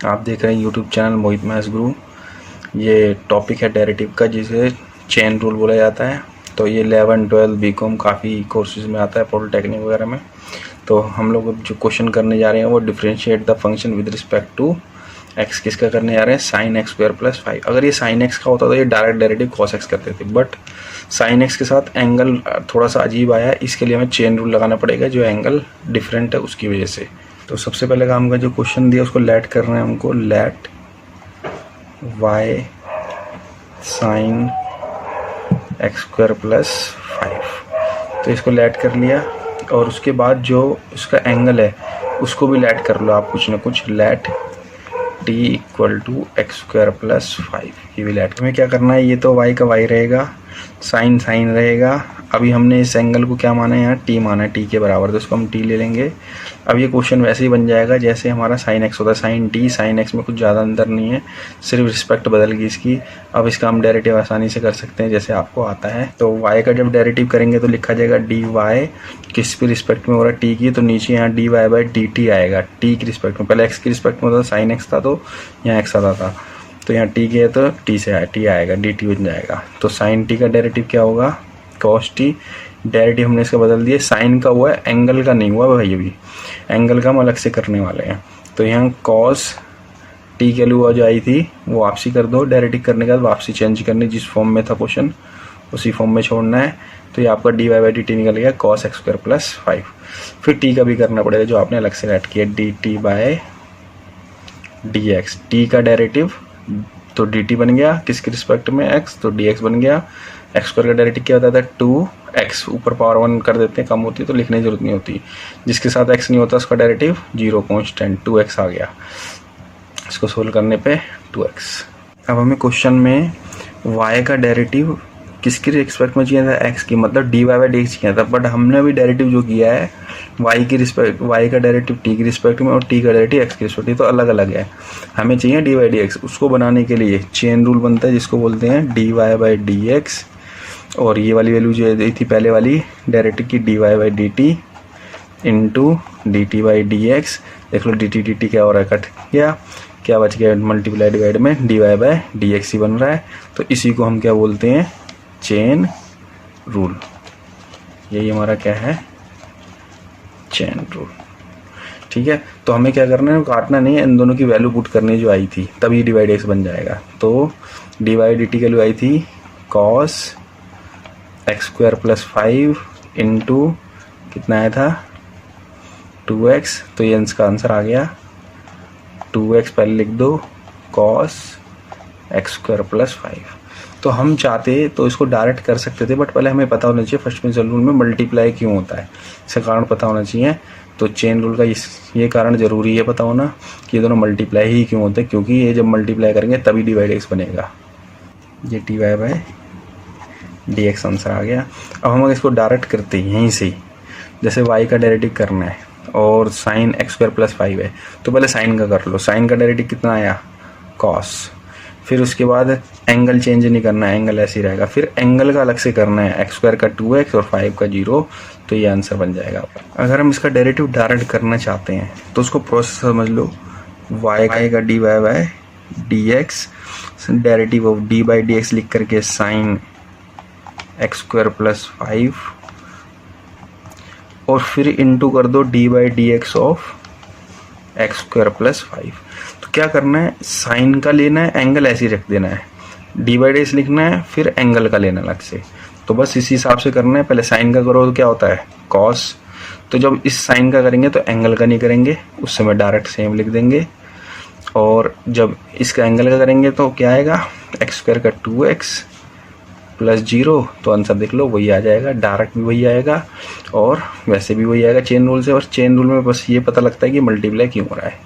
आप देख रहे हैं यूट्यूब चैनल मोहित मैथ्स गुरु। ये टॉपिक है डेरिवेटिव का, जिसे चेन रूल बोला जाता है। तो ये 11, 12 बीकॉम काफ़ी कोर्सेज में आता है, पॉलिटेक्निक वगैरह में। तो हम लोग जो क्वेश्चन करने जा रहे हैं वो differentiate the function with respect to X. किसका करने जा रहे हैं? Sine X square plus 5। अगर ये साइन एक्स का होता तो ये डायरेक्ट डेरिवेटिव कॉस एक्स करते थे, बट साइन एक्स के साथ एंगल थोड़ा सा अजीब आया, इसके लिए हमें चेन रूल लगाना पड़ेगा, जो एंगल डिफरेंट है उसकी वजह से। तो सबसे पहले काम का जो क्वेश्चन दिया उसको लेट करना है हमको। Let Y sine X square plus 5। तो इसको लेट कर लिया, और उसके बाद जो इसका एंगल है उसको भी लेट कर लो आप कुछ ना कुछ। Let T equal to X square plus 5, ये भी लेट। हमें क्या करना है, ये तो वाई का वाई रहेगा, साइन साइन रहेगा। अभी हमने इस एंगल को क्या माना है, यहाँ टी माना है, टी के बराबर, तो इसको हम टी ले लेंगे। अब ये क्वेश्चन वैसे ही बन जाएगा जैसे हमारा साइन एक्स होता है, साइन टी साइन एक्स में कुछ ज़्यादा अंतर नहीं है, सिर्फ रिस्पेक्ट बदल गई इसकी। अब इसका हम डेरिवेटिव आसानी से कर सकते हैं जैसे आपको आता है। तो वाई का जब डेरिवेटिव करेंगे तो लिखा जाएगा डी वाई, किस भी रिस्पेक्ट में हो रहा है टी की, तो नीचे यहाँ D Y by D T आएगा, टी की रिस्पेक्ट में। पहले एक्स की रिस्पेक्ट में होता था, साइन एक्स था तो यहाँ एक्स आता था, तो यहाँ टी के है तो टी से टी आएगा, डी टी बन जाएगा। तो साइन टी का डेरिवेटिव क्या होगा? Cos T. डेरिवेटिव हमने इसका बदल दिया, साइन का हुआ है, एंगल का नहीं हुआ भाई, अभी एंगल का हम अलग से करने वाले हैं। तो यहाँ कॉस टी की वैल्यू जो आई थी वो वापसी कर दो, डेरिवेटिव करने के बाद वापसी चेंज करनी, जिस फॉर्म में था क्वेश्चन उसी फॉर्म में छोड़ना है। तो ये आपका D Y by D T निकल गया कॉस एक्स स्क्वायर प्लस 5। फिर टी का भी करना पड़ेगा जो आपने अलग से ऐड किया, D T by D X. T का डेरिवेटिव तो डी टी बन गया, किसके रिस्पेक्ट में? एक्स, तो डी एक्स बन गया। एक्स स्क्वायर का डेरिवेटिव क्या होता था? 2x, ऊपर पावर 1 कर देते हैं, कम होती है तो लिखने की जरूरत नहीं होती। जिसके साथ x नहीं होता उसका डेरिवेटिव 0 कांस्टेंट, 2x आ गया। इसको सोल्व करने पे 2x। अब हमें क्वेश्चन में y का डेरिवेटिव किसके रिस्पेक्ट में चाहिए था? x की, मतलब D Y by D X चाहिए था। बट हमने अभी डेरिवेटिव जो किया है y की रिस्पेक्ट, y का डेरिवेटिव t की रिस्पेक्ट में और t का डेरिवेटिव x की रिस्पेक्ट में, तो अलग अलग है। हमें चाहिए डी वाई डी एक्स। उसको बनाने के लिए चेन रूल बनता है जिसको बोलते हैं D Y by D X, और ये वाली वैल्यू जो दी थी पहले वाली डेरिवेटिव की, D Y by D T into D T by D X. देख लो डी टी क्या हो रहा है, कट गया, क्या बच गया? मल्टीप्लाई डिवाइड में d Y by D x ही बन रहा है। तो इसी को हम क्या बोलते हैं? Chain rule. यही हमारा क्या है? Chain rule. ठीक है, तो हमें क्या करना है, काटना नहीं है, इन दोनों की वैल्यू पुट करनी जो आई थी, तभी डिवाइड एक्स बन जाएगा। तो डी वाई डी टी की वैल्यू आई थी cos x square plus 5 into कितना आया था? 2x। तो ये इसका आंसर आ गया 2x, पहले लिख दो, कॉस एक्स स्क्वायर प्लस 5। तो हम चाहते तो इसको डायरेक्ट कर सकते थे, बट पहले हमें पता होना चाहिए फर्स्ट प्रिंसिपल रूल में मल्टीप्लाई क्यों होता है, इसका कारण पता होना चाहिए। तो चेन रूल का ये कारण जरूरी है पता होना कि ये दोनों मल्टीप्लाई ही क्यों होते हैं, क्योंकि ये जब मल्टीप्लाई करेंगे तभी डिवाइड एक्स बनेगा। ये d Y by D x answer आ गया। अब हम इसको डायरेक्ट करते हैं यहीं से ही, जैसे y का डेरिवेटिव करना है और साइन एक्स स्क्वायर प्लस 5 है, तो पहले साइन का कर लो। साइन का डेरिवेटिव कितना आया? कॉस। फिर उसके बाद एंगल चेंज नहीं करना है, एंगल ऐसे ही रहेगा। फिर एंगल का अलग से करना है, एक्स स्क्वायर का 2x और 5 का 0, तो ये आंसर बन जाएगा। अगर हम इसका डेरिवेटिव डायरेक्ट करना चाहते हैं तो उसको प्रोसेस समझ लो। y का D Y by D X, derivative of D by D X लिख करके साइन एक्स स्क्वायर प्लस 5, और फिर इंटू कर दो D by D x of x square plus 5। तो क्या करना है, साइन का लेना है, एंगल ऐसे ही रख देना है, डी बाई डी एक्स लिखना है, फिर एंगल का लेना अलग से। तो बस इसी हिसाब से करना है। पहले साइन का करो तो क्या होता है? कॉस। तो जब इस साइन का करेंगे तो एंगल का नहीं करेंगे, उस समय डायरेक्ट सेम लिख देंगे। और जब इसका एंगल का करेंगे तो क्या आएगा? एक्स स्क्वायर का 2x प्लस 0, तो आंसर देख लो वही आ जाएगा, डायरेक्ट भी वही आएगा और वैसे भी वही आएगा चेन रूल से। और चेन रूल में बस ये पता लगता है कि मल्टीप्लाई क्यों हो रहा है।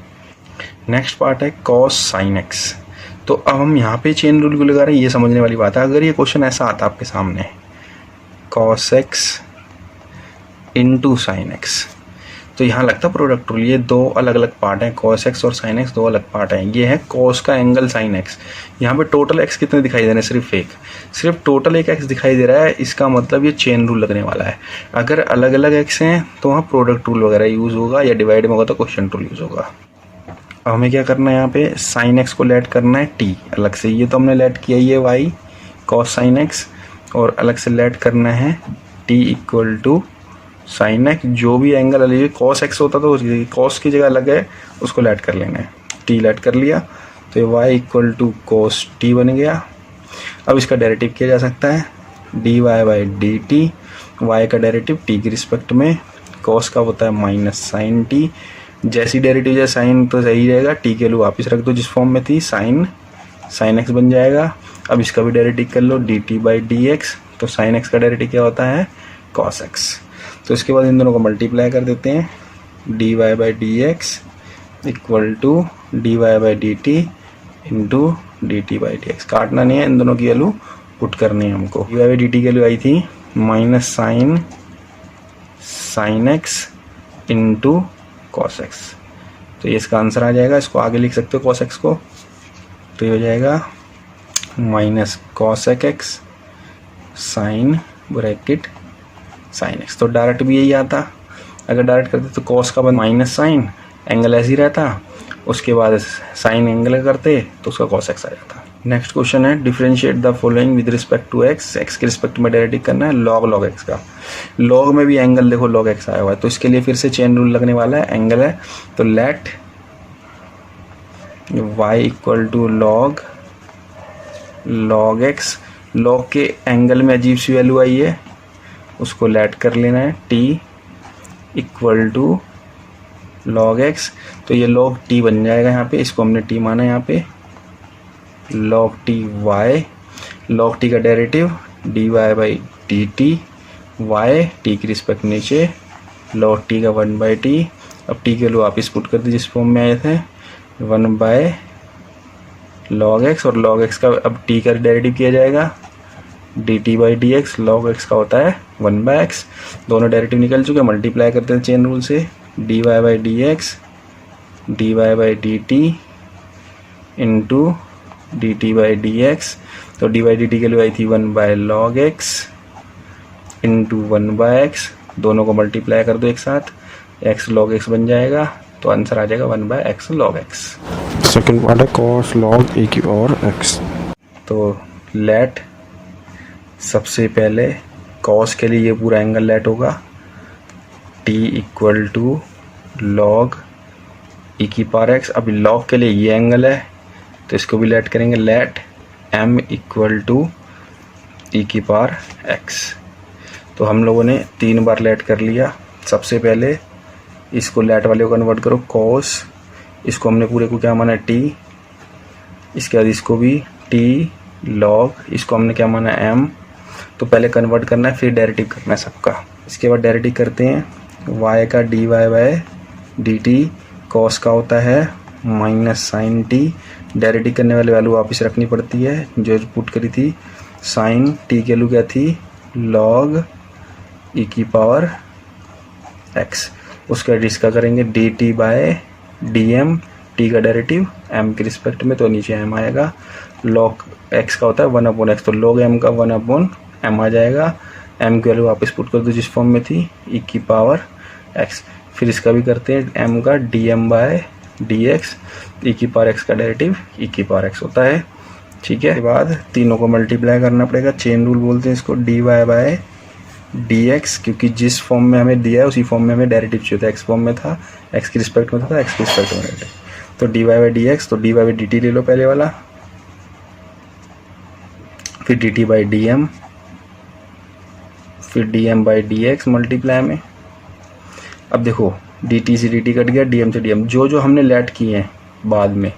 नेक्स्ट पार्ट है कॉस साइन एक्स। तो अब हम यहाँ पे चेन रूल क्यों लगा रहे हैं, ये समझने वाली बात है। अगर ये क्वेश्चन ऐसा आता आपके सामने, cos x into sine X, तो यहाँ लगता प्रोडक्ट रूल। ये दो अलग अलग पार्ट हैं, कॉस एक्स और साइन एक्स दो अलग पार्ट हैं। ये है कॉस का एंगल साइन एक्स। यहाँ पे टोटल एक्स कितने दिखाई दे रहे हैं? सिर्फ एक, सिर्फ टोटल एक एक्स दिखाई दे रहा है। इसका मतलब ये चेन रूल लगने वाला है। अगर अलग अलग एक्स हैं तो वहाँ प्रोडक्ट रूल वगैरह यूज़ होगा, या डिवाइड में होगा तो क्वोशिएंट रूल यूज़ होगा। अब हमें क्या करना है, यहाँ पे साइन एक्स को लेट करना है टी अलग से, ये तो हमने लेट किया ये वाई कॉस साइन एक्स, और अलग से लेट करना है T equal to sine X, जो भी एंगल लीजिए कॉस एक्स होता तो कॉस की जगह अलग है, उसको लेट कर लेना है, टी लेट कर लिया तो ये Y equal to cos T बन गया। अब इसका डेरिवेटिव किया जा सकता है, D Y by D T, Y का डेरिवेटिव टी की रिस्पेक्ट में, कॉस का होता है माइनस साइन टी, जैसी डेरिवेटिव जाए साइन तो सही रहेगा, टी के लिए वापस रख दो जिस फॉर्म में थी, साइन एक्स बन जाएगा। अब इसका भी डेरिवेटिव कर लो, d T by D x, तो साइन एक्स का डेरिवेटिव क्या होता है, कॉस एक्स। तो इसके बाद इन दोनों को मल्टीप्लाई कर देते हैं, D Y by D X equal to D Y by D T into D T by D X. काटना नहीं है, इन दोनों की वैल्यू पुट करनी है हमको। D Y by D T की वैल्यू आई थी minus sine X into cos X, तो ये इसका आंसर आ जाएगा। इसको आगे लिख सकते हो कॉस एक्स को, तो ये हो जाएगा minus cos X sine bracket sine X. तो डायरेक्ट भी यही आता, अगर डायरेक्ट करते तो कॉस का बाद माइनस साइन, एंगल ऐसे ही रहता, उसके बाद साइन एंगल करते तो उसका कॉस एक्स आ जाता। नेक्स्ट क्वेश्चन है, differentiate the following with respect to X, X के रिस्पेक्ट में डेरिवेटिव करना है लॉग एक्स का। लॉग में भी एंगल देखो लॉग एक्स आया हुआ है, तो इसके लिए फिर से चेन रूल लगने वाला है, एंगल है तो let y equal to log X, लॉग के एंगल में अजीब सी वैल्यू आई है, उसको लेट कर लेना है, t equal to log X, तो ये लॉग t बन जाएगा यहाँ पे, इसको हमने t माना यहाँ पे, log t y, log t का derivative d Y by D T, y t की रिस्पेक्ट नीचे, लॉग टी का 1 बाई टी, अब टी के लो वापिस पुट कर दी जिस फॉर्म में आए थे, 1 बाय लॉग एक्स, और लॉग एक्स का अब टी का डेरिवेटिव किया जाएगा D T by D x, log x का होता है 1 बाय एक्स, दोनों डेरिवेटिव निकल चुके, मल्टीप्लाई करते हैं चेन रूल से, D Y by D X D Y by D T into D T by D x, तो डी बाई डी टी के लिए आई थी 1 by log X into 1 by X, दोनों को मल्टीप्लाई कर दो एक साथ, एक्स लॉग एक्स बन जाएगा, तो आंसर आ जाएगा 1 by x log x. Second part है कॉस लॉग ए की और एक्स। तो लेट सबसे पहले कॉस के लिए ये पूरा एंगल लेट होगा, टी इक्वल टू लॉग ई की पावर एक्स, अभी लॉग के लिए ये एंगल है तो इसको भी लेट करेंगे, लेट m इक्वल टू ई की पावर एक्स। तो हम लोगों ने 3 बार लेट कर लिया, सबसे पहले इसको लेट वाले को कन्वर्ट करो कॉस, इसको हमने पूरे को क्या माना t, इसके बाद इसको भी t लॉग, इसको हमने क्या माना m, तो पहले कन्वर्ट करना है फिर डेरिवेटिव करना है सबका। इसके बाद डेरिवेटिव करते हैं, y का dy बाय dt, कॉस का होता है माइनस साइन टी, डेरिवेटिव करने वाली वैल्यू वापस रखनी पड़ती है जो पुट करी थी, साइन टी की वैल्यू क्या थी लॉग ई की पावर एक्स, उसका इसका करेंगे d T by d m, t का डेरिवेटिव एम के रिस्पेक्ट में तो नीचे एम आएगा, लॉग एक्स का होता है 1 अपॉन एक्स, तो लॉग एम का 1 अपॉन एम आ जाएगा, एम की वैल्यू वापस पुट कर दो जिस फॉर्म में थी ई की पावर एक्स, फिर इसका भी करते हैं एम का d m by D x, e की पावर एक्स का डेरिवेटिव ई की पावर एक्स होता है, ठीक है। इसके बाद तीनों को मल्टीप्लाई करना पड़ेगा, चेन रूल बोलते हैं इसको, d y by D x, क्योंकि जिस फॉर्म में हमें दिया है उसी फॉर्म में हमें डेरिवेटिव चाहिए था, एक्स फॉर्म में था, एक्स की रिस्पेक्ट में था, एक्स की रिस्पेक्ट में डेरिवेटिव, तो d Y by D x, तो d Y by D t ले लो पहले वाला, फिर d T by d m, फिर d m by D x multiply में। अब देखो डी टी से डी टी कट गया, डी एम से डी एम, जो जो हमने लेट किए हैं बाद में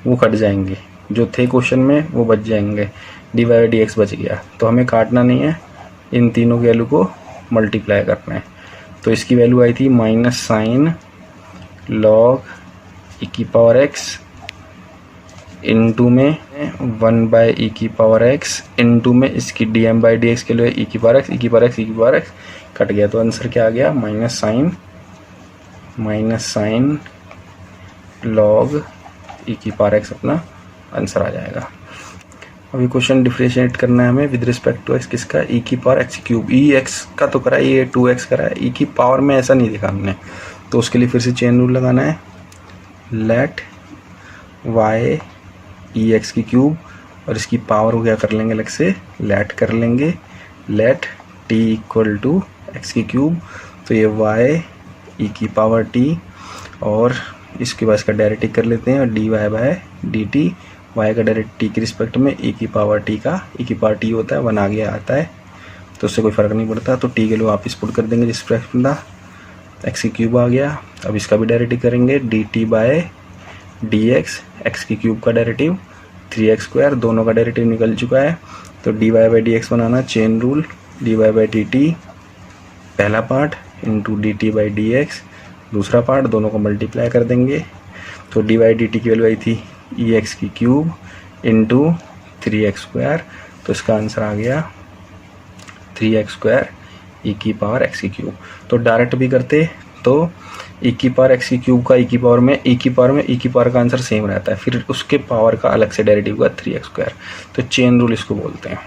वो कट जाएंगे, जो थे क्वेश्चन में वो बच जाएंगे, d Y by D x बच गया, तो हमें काटना नहीं है, इन तीनों की वैल्यू को मल्टीप्लाई करना है। तो इसकी वैल्यू आई थी माइनस साइन लॉग ई की पावर एक्स इनटू में 1 बाय ई की पावर एक्स इनटू में इसकी d m by D x के लिए ई की पावर एक्स, ई की पावर एक्स, ई की पावर एक्स कट गया, तो आंसर क्या आ गया माइनस साइन लॉग ई की पावर एक्स अपना आंसर आ जाएगा। अभी क्वेश्चन डिफरेंशिएट करना है हमें विद रिस्पेक्ट टू एक्स, किसका ई की पावर एक्स क्यूब, ई एक्स का तो करा है, ये 2x करा है, ई की पावर में ऐसा नहीं दिखा हमने, तो उसके लिए फिर से चेन रूल लगाना है, लेट वाई ई एक्स की क्यूब, और इसकी पावर को क्या कर लेंगे अलग से लेट कर लेंगे, let T equal to x की क्यूब। तो ये वाई ई की पावर टी, और इसके बाद इसका डायरेक्टिव कर लेते हैं, और d y by d T, Y का डायरेक्ट टी के रिस्पेक्ट में, ई की पावर टी का ई की पावर टी होता है, 1 आगे आता है तो उससे कोई फ़र्क नहीं पड़ता। तो टी के लिए वापस पुट कर देंगे जिस फ्रैक्शन था, एक्स की क्यूब आ गया। अब इसका भी डायरेक्टिव करेंगे, d T by D x, x की क्यूब का डायरेक्टिव 3x², दोनों का डायरेक्टिव निकल चुका है। तो d Y by D x बनाना, chain rule, d Y by D t पहला part into D T by D x दूसरा पार्ट, दोनों को मल्टीप्लाई कर देंगे। तो डी वाई डी टी की वैल्यू आई थी ई एक्स की क्यूब इंटू 3x², तो इसका आंसर आ गया 3x² ई की पावर एक्स की क्यूब। तो डायरेक्ट भी करते तो ई की पावर एक्स की क्यूब का ई की पावर में ई की पावर का आंसर सेम रहता है, फिर उसके पावर का अलग से डेरिवेटिव का 3x²। तो चेन रूल इसको बोलते हैं।